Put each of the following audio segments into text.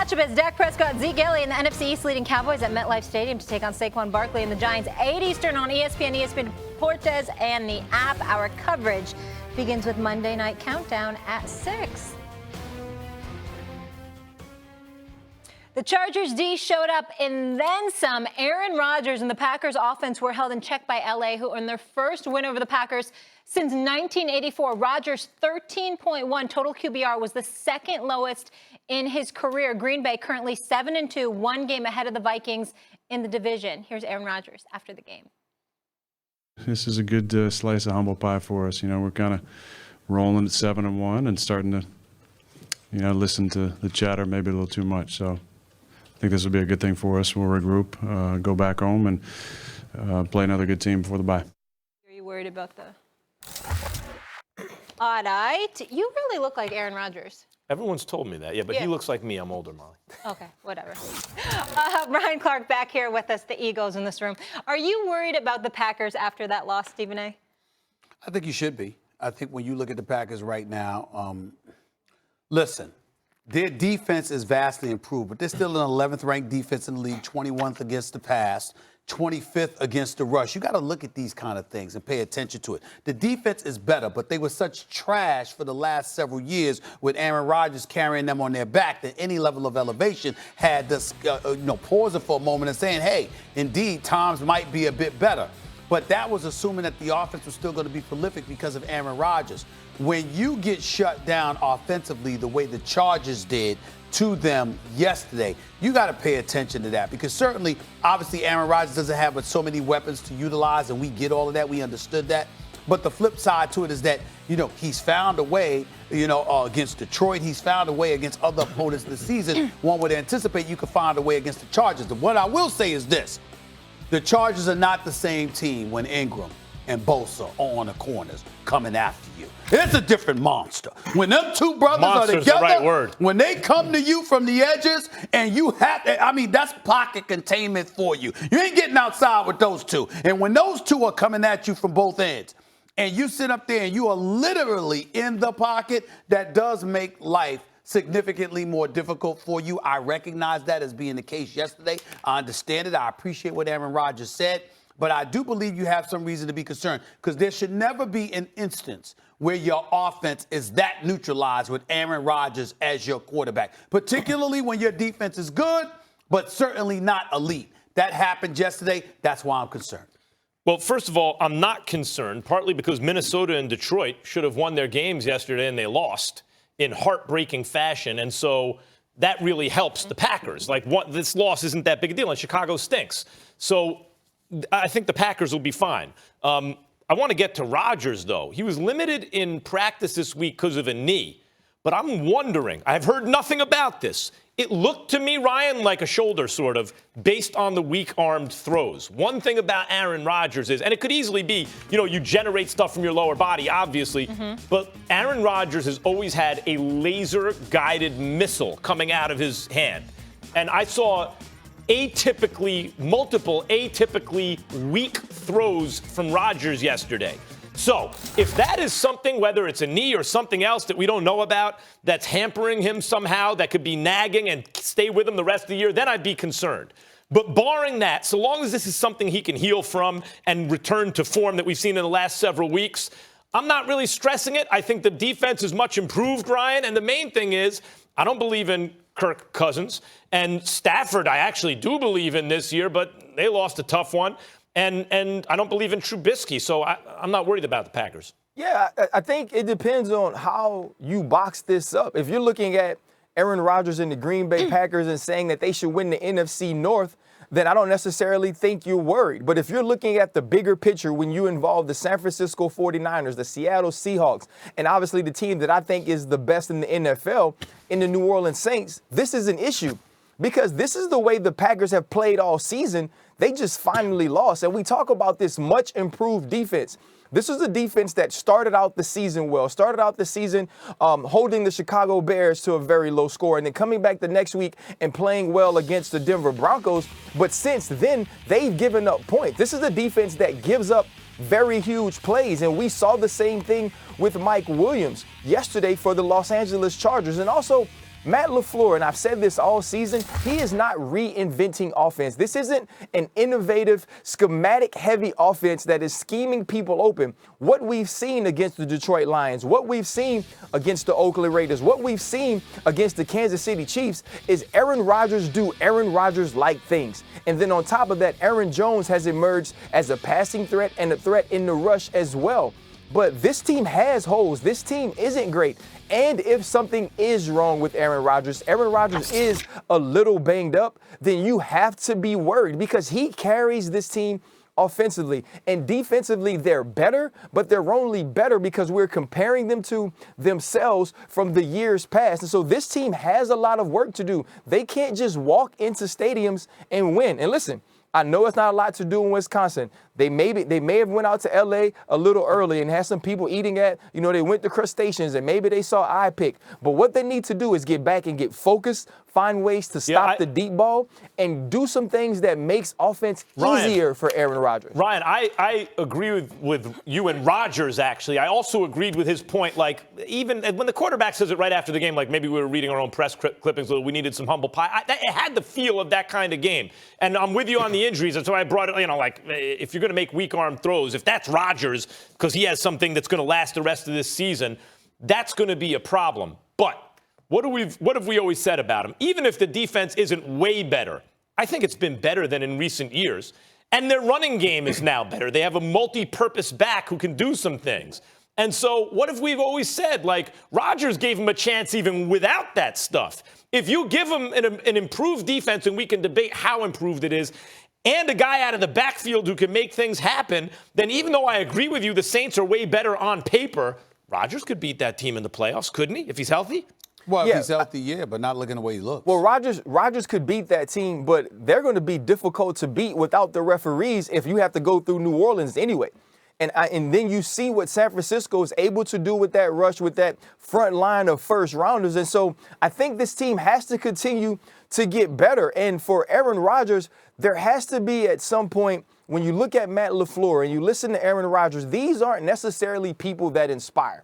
matchup is Dak Prescott, Zeke Elliott, and the NFC East leading Cowboys at MetLife Stadium to take on Saquon Barkley and the Giants. 8 Eastern on ESPN, ESPN Deportes, and the app. Our coverage begins with Monday Night Countdown at 6. The Chargers D showed up and then some. Aaron Rodgers and the Packers offense were held in check by LA, who earned their first win over the Packers since 1984. Rodgers' 13.1 total QBR was the second lowest in his career. Green Bay currently 7-2, 1 game ahead of the Vikings in the division. Here's Aaron Rodgers after the game. This is a good slice of humble pie for us. You know, we're kind of rolling at 7-1 and starting to, listen to the chatter maybe a little too much. So I think this will be a good thing for us. We'll regroup, go back home, and play another good team before the bye. Are you worried about the odd eye? You really look like Aaron Rodgers. Everyone's told me that, yeah, but he looks like me. I'm older, Molly. Okay, whatever. Brian Clark back here with us, the Eagles in this room. Are you worried about the Packers after that loss, Stephen A? I think you should be. I think when you look at the Packers right now, listen, their defense is vastly improved, but they're still an 11th ranked defense in the league, 21th against the pass, 25th against the rush. You got to look at these kind of things and pay attention to it. The defense is better, but they were such trash for the last several years with Aaron Rodgers carrying them on their back that any level of elevation had this, pausing for a moment and saying, hey, indeed, times might be a bit better. But that was assuming that the offense was still going to be prolific because of Aaron Rodgers. When you get shut down offensively the way the Chargers did to them yesterday, you got to pay attention to that because certainly, obviously, Aaron Rodgers doesn't have but so many weapons to utilize, and we get all of that. We understood that. But the flip side to it is that, he's found a way, against Detroit. He's found a way against other opponents this season. One would anticipate you could find a way against the Chargers. But what I will say is this. The Chargers are not the same team when Ingram and Bosa are on the corners coming after you. It's a different monster. When them two brothers Monster's are together, the right word. When they come to you from the edges and you have to, that's pocket containment for you. You ain't getting outside with those two. And when those two are coming at you from both ends and you sit up there and you are literally in the pocket, that does make life significantly more difficult for you. I recognize that as being the case yesterday. I understand it. I appreciate what Aaron Rodgers said. But I do believe you have some reason to be concerned because there should never be an instance where your offense is that neutralized with Aaron Rodgers as your quarterback, particularly when your defense is good, but certainly not elite. That happened yesterday. That's why I'm concerned. Well, first of all, I'm not concerned, partly because Minnesota and Detroit should have won their games yesterday and they lost in heartbreaking fashion. And so that really helps the Packers. This loss isn't that big a deal, and Chicago stinks. So I think the Packers will be fine. I want to get to Rodgers, though. He was limited in practice this week because of a knee. But I'm wondering, I've heard nothing about this. It looked to me, Ryan, like a shoulder, sort of, based on the weak-armed throws. One thing about Aaron Rodgers is, and it could easily be, you generate stuff from your lower body, obviously, but Aaron Rodgers has always had a laser-guided missile coming out of his hand. And I saw multiple atypically weak throws from Rodgers yesterday. So if that is something, whether it's a knee or something else that we don't know about, that's hampering him somehow, that could be nagging and stay with him the rest of the year, then I'd be concerned. But barring that, so long as this is something he can heal from and return to form that we've seen in the last several weeks, I'm not really stressing it. I think the defense is much improved, Ryan. And the main thing is, I don't believe in Kirk Cousins. And Stafford, I actually do believe in this year, but they lost a tough one. And I don't believe in Trubisky, so I'm not worried about the Packers. Yeah, I think it depends on how you box this up. If you're looking at Aaron Rodgers and the Green Bay Packers and saying that they should win the NFC North, then I don't necessarily think you're worried. But if you're looking at the bigger picture when you involve the San Francisco 49ers, the Seattle Seahawks, and obviously the team that I think is the best in the NFL, in the New Orleans Saints, this is an issue. Because this is the way the Packers have played all season. They just finally lost. And we talk about this much improved defense. This was a defense that started out the season well, holding the Chicago Bears to a very low score, and then coming back the next week and playing well against the Denver Broncos. But since then, they've given up points. This is a defense that gives up very huge plays, and we saw the same thing with Mike Williams yesterday for the Los Angeles Chargers. And also, Matt LaFleur, and I've said this all season, he is not reinventing offense. This isn't an innovative, schematic-heavy offense that is scheming people open. What we've seen against the Detroit Lions, what we've seen against the Oakland Raiders, what we've seen against the Kansas City Chiefs is Aaron Rodgers do Aaron Rodgers-like things. And then on top of that, Aaron Jones has emerged as a passing threat and a threat in the rush as well. But this team has holes. This team isn't great. And if something is wrong with Aaron Rodgers is a little banged up, then you have to be worried because he carries this team offensively. And defensively, they're better, but they're only better because we're comparing them to themselves from the years past. And so this team has a lot of work to do. They can't just walk into stadiums and win. And listen, I know it's not a lot to do in Wisconsin. They may have went out to L.A. a little early and had some people eating at, they went to crustaceans and maybe they saw iPick. But what they need to do is get back and get focused, find ways to stop the deep ball, and do some things that makes offense easier for Aaron Rodgers. Ryan, I agree with you and Rodgers, actually. I also agreed with his point, like, even when the quarterback says it right after the game, like maybe we were reading our own press clippings, we needed some humble pie. It had the feel of that kind of game. And I'm with you on the injuries. That's why I brought it, like, if you're going to make weak arm throws, if that's Rodgers, because he has something that's going to last the rest of this season, that's going to be a problem. But what have we always said about him? Even if the defense isn't way better, I think it's been better than in recent years. And their running game is now better. They have a multi-purpose back who can do some things. And so what have we always said? Like, Rodgers gave him a chance even without that stuff. If you give him an improved defense, and we can debate how improved it is, and a guy out of the backfield who can make things happen, then even though I agree with you, the Saints are way better on paper, Rodgers could beat that team in the playoffs, couldn't he, if he's healthy? Well, if he's healthy, but not looking the way he looks. Well, Rodgers could beat that team, but they're going to be difficult to beat without the referees if you have to go through New Orleans anyway. And then you see what San Francisco is able to do with that rush, with that front line of first rounders. And so I think this team has to continue to get better. And for Aaron Rodgers, there has to be at some point, when you look at Matt LaFleur and you listen to Aaron Rodgers, these aren't necessarily people that inspire.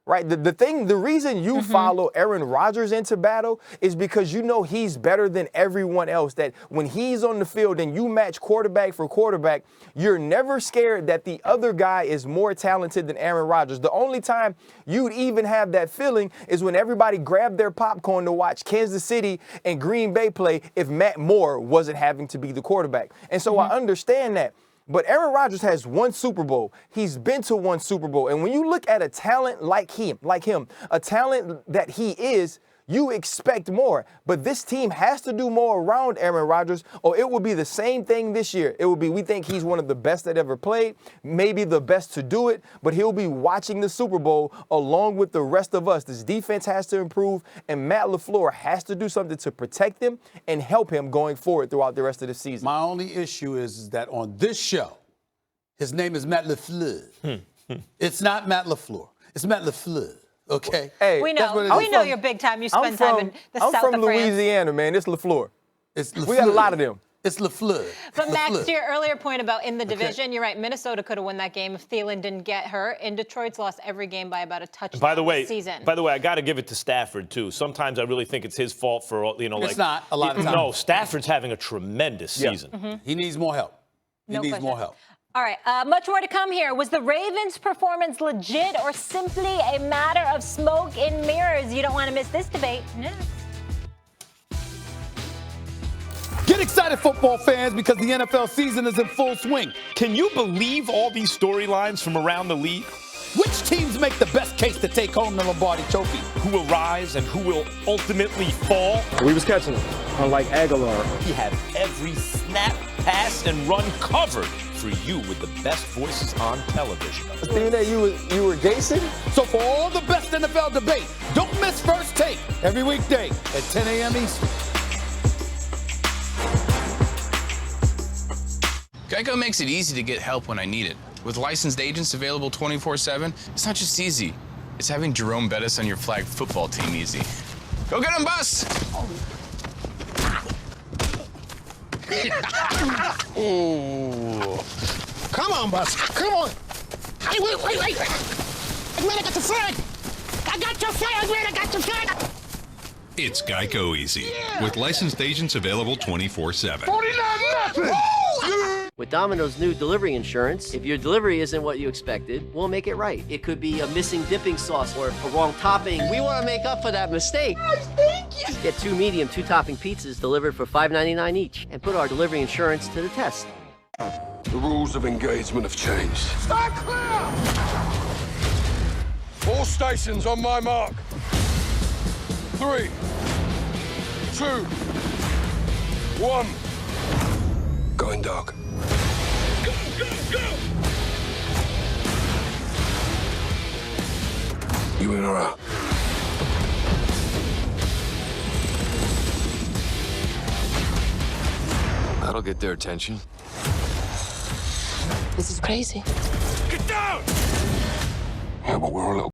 Right? The reason you follow Aaron Rodgers into battle is because you know he's better than everyone else. That when he's on the field and you match quarterback for quarterback, you're never scared that the other guy is more talented than Aaron Rodgers. The only time you'd even have that feeling is when everybody grabbed their popcorn to watch Kansas City and Green Bay play if Matt Moore wasn't having to be the quarterback. And so I understand that. But Aaron Rodgers has one Super Bowl. He's been to one Super Bowl. And when you look at a talent like him, a talent that he is, you expect more. But this team has to do more around Aaron Rodgers, or it will be the same thing this year. It will be, we think he's one of the best that ever played, maybe the best to do it, but he'll be watching the Super Bowl along with the rest of us. This defense has to improve, and Matt LaFleur has to do something to protect him and help him going forward throughout the rest of the season. My only issue is that on this show, his name is Matt LaFleur. It's not Matt LaFleur. It's Matt LaFleur. Okay. Hey, we know you're big time. You spend time in the south of France. I'm from Louisiana, man. It's LaFleur. It's LaFleur. We got a lot of them. It's LaFleur. But Max, to your earlier point about in the division, you're right. Minnesota could have won that game if Thielen didn't get hurt. And Detroit's lost every game by about a touchdown this season. By the way, I got to give it to Stafford too. Sometimes I really think it's his fault for like. It's not a lot of times. No, Stafford's having a tremendous season. He needs more help. He needs more help. All right, much more to come here. Was the Ravens' performance legit or simply a matter of smoke and mirrors? You don't want to miss this debate next. Get excited, football fans, because the NFL season is in full swing. Can you believe all these storylines from around the league? Which teams make the best case to take home the Lombardi Trophy? Who will rise and who will ultimately fall? We was catching him, unlike Aguilar. We have every snap, pass, and run covered for you with the best voices on television. Thinking that you were Jason? So for all the best NFL debate, don't miss First Take every weekday at 10 a.m. Eastern. Geico makes it easy to get help when I need it. With licensed agents available 24/7, it's not just easy. It's having Jerome Bettis on your flag football team easy. Go get him, Bus! Ooh. Come on, Bus. Come on. Hey, wait. Man, I got the flag. I got your flag, man. I got your flag. It's Geico Easy, with licensed agents available 24/7. 49 nothing! With Domino's new delivery insurance, if your delivery isn't what you expected, we'll make it right. It could be a missing dipping sauce or a wrong topping. We want to make up for that mistake. Thank you. Get 2 medium, 2 topping pizzas delivered for $5.99 each and put our delivery insurance to the test. The rules of engagement have changed. Start clear! All stations on my mark. 3, 2, 1. Going dark. Go, go, go! You in or out? That'll get their attention. This is crazy. Get down! Yeah, but we're a little